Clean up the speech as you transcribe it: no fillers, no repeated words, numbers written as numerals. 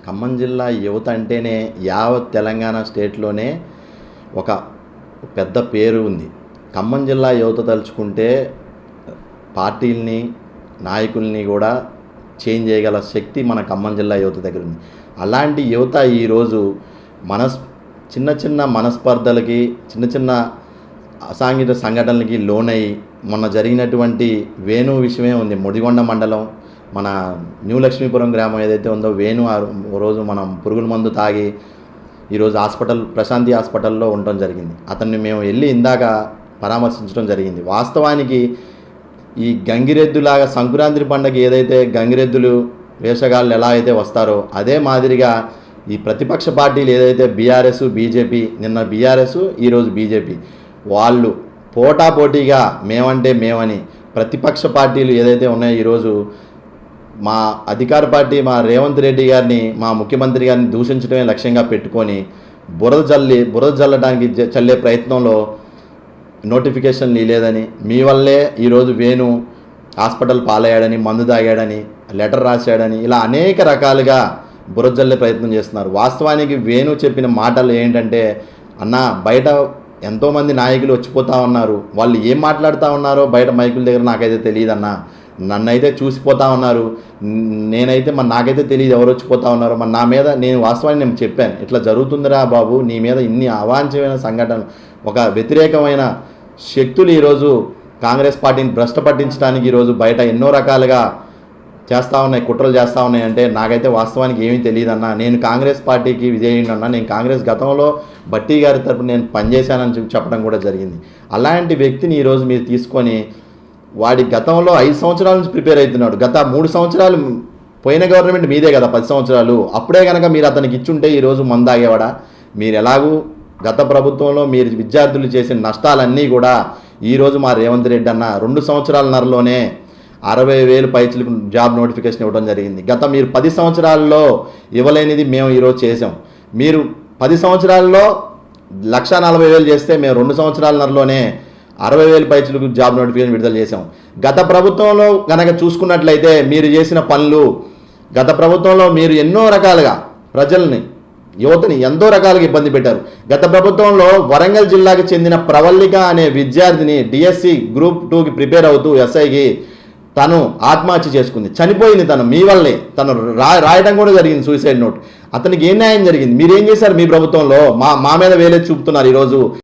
ఖమ్మం జిల్లా యువత అంటేనే యావత్ తెలంగాణ స్టేట్లోనే ఒక పెద్ద పేరు ఉంది. ఖమ్మం జిల్లా యువత తలుచుకుంటే పార్టీల్ని, నాయకుల్ని కూడా చేంజ్ చేయగల శక్తి మన ఖమ్మం జిల్లా యువత దగ్గర ఉంది. అలాంటి యువత ఈరోజు చిన్న చిన్న మనస్పర్ధలకి, చిన్న చిన్న అసాంఘిక సంఘటనలకి లోనై మొన్న జరిగినటువంటి వేణు విషయమే ఉంది. ముడిగొండ మండలం మన న్యూ లక్ష్మీపురం గ్రామం ఏదైతే ఉందో, వేణు రోజు మనం పురుగుల మందు తాగి ఈరోజు ప్రశాంతి హాస్పిటల్లో ఉండటం జరిగింది. అతన్ని మేము వెళ్ళి ఇందాక పరామర్శించడం జరిగింది. వాస్తవానికి ఈ గంగిరెద్దులాగా సంక్రాంతి పండుగ ఏదైతే గంగిరెద్దులు వేషగాళ్ళు ఎలా అయితే వస్తారో అదే మాదిరిగా ఈ ప్రతిపక్ష పార్టీలు ఏదైతే బీఆర్ఎస్, బీజేపీ, నిన్న బీఆర్ఎస్, ఈరోజు బీజేపీ, వాళ్ళు పోటాపోటీగా మేమంటే మేమని ప్రతిపక్ష పార్టీలు ఏదైతే ఉన్నాయో ఈరోజు మా అధికార పార్టీ మా రేవంత్ రెడ్డి గారిని, మా ముఖ్యమంత్రి గారిని దూషించడమే లక్ష్యంగా పెట్టుకొని బురద జల్లడానికి చల్లే ప్రయత్నంలో నోటిఫికేషన్లు లేదని, మీ వల్లే ఈరోజు వేణు హాస్పిటల్ పాలయ్యాడని, మందు తాగాడని, లెటర్ రాశాడని, ఇలా అనేక రకాలుగా బురద జల్లే ప్రయత్నం చేస్తున్నారు. వాస్తవానికి వేణు చెప్పిన మాటలు ఏంటంటే, అన్న బయట ఎంతోమంది నాయకులు వచ్చిపోతూ ఉన్నారు, వాళ్ళు ఏం మాట్లాడుతూ ఉన్నారో బయట మైకుల దగ్గర నాకైతే తెలియదన్నా, నన్నైతే చూసిపోతూ ఉన్నారు, నాకైతే తెలియదు ఎవరు వచ్చిపోతూ ఉన్నారో. నా మీద నేను వాస్తవాన్ని నేను చెప్పాను, ఇట్లా జరుగుతుందిరా బాబు, నీ మీద ఇన్ని అవాంఛనీయమైన సంఘటనలు, ఒక వ్యతిరేకమైన శక్తులు ఈరోజు కాంగ్రెస్ పార్టీని భ్రష్టు పట్టించడానికి ఈరోజు బయట ఎన్నో రకాలుగా చేస్తూ ఉన్నాయి, కుట్రలు చేస్తూ ఉన్నాయి అంటే నాకైతే వాస్తవానికి ఏమీ తెలియదన్నా. నేను కాంగ్రెస్ పార్టీకి విజయుడినన్నా, నేను కాంగ్రెస్ గతంలో బట్టి గారి తరపున నేను పనిచేశానని చెప్పడం కూడా జరిగింది. అలాంటి వ్యక్తిని ఈరోజు మీరు తీసుకొని వాడి గతంలో 5 సంవత్సరాల నుంచి ప్రిపేర్ అవుతున్నాడు. గత 3 సంవత్సరాలు పోయిన గవర్నమెంట్ మీదే కదా, 10 సంవత్సరాలు. అప్పుడే కనుక మీరు అతనికి ఇచ్చుంటే ఈరోజు మందాగేవాడా? మీరు ఎలాగూ గత ప్రభుత్వంలో మీరు విద్యార్థులు చేసిన నష్టాలన్నీ కూడా ఈరోజు మా రేవంత్ రెడ్డి అన్న 2 సంవత్సరాలన్నరలోనే 60,000 పైచలకు జాబ్ నోటిఫికేషన్ ఇవ్వడం జరిగింది. మీరు 10 సంవత్సరాల్లో ఇవ్వలేనిది మేము ఈరోజు చేసాం. మీరు 10 సంవత్సరాల్లో 1,40,000 చేస్తే మేము 2 సంవత్సరాలన్నరలోనే 60,000 పైచలకు జాబ్ నోటిఫికేషన్ విడుదల చేసాం. గత ప్రభుత్వంలో కనుక చూసుకున్నట్లయితే మీరు చేసిన పనులు, గత ప్రభుత్వంలో మీరు ఎన్నో రకాలుగా ప్రజల్ని, యువతని ఎంతో రకాలుగా ఇబ్బంది పెట్టారు. గత ప్రభుత్వంలో వరంగల్ జిల్లాకు చెందిన ప్రవల్లిక అనే విద్యార్థిని డిఎస్సి గ్రూప్ 2కి ప్రిపేర్ అవుతూ ఎస్ఐకి తను ఆత్మహత్య చేసుకుంది, చనిపోయింది. తను మీ వల్లే, తను రాయడం కూడా జరిగింది సూసైడ్ నోట్. అతనికి ఏం న్యాయం జరిగింది? మీరేం చేశారు? మీ ప్రభుత్వంలో మా మీద వేలెత్తి చూపుతున్నారు ఈరోజు.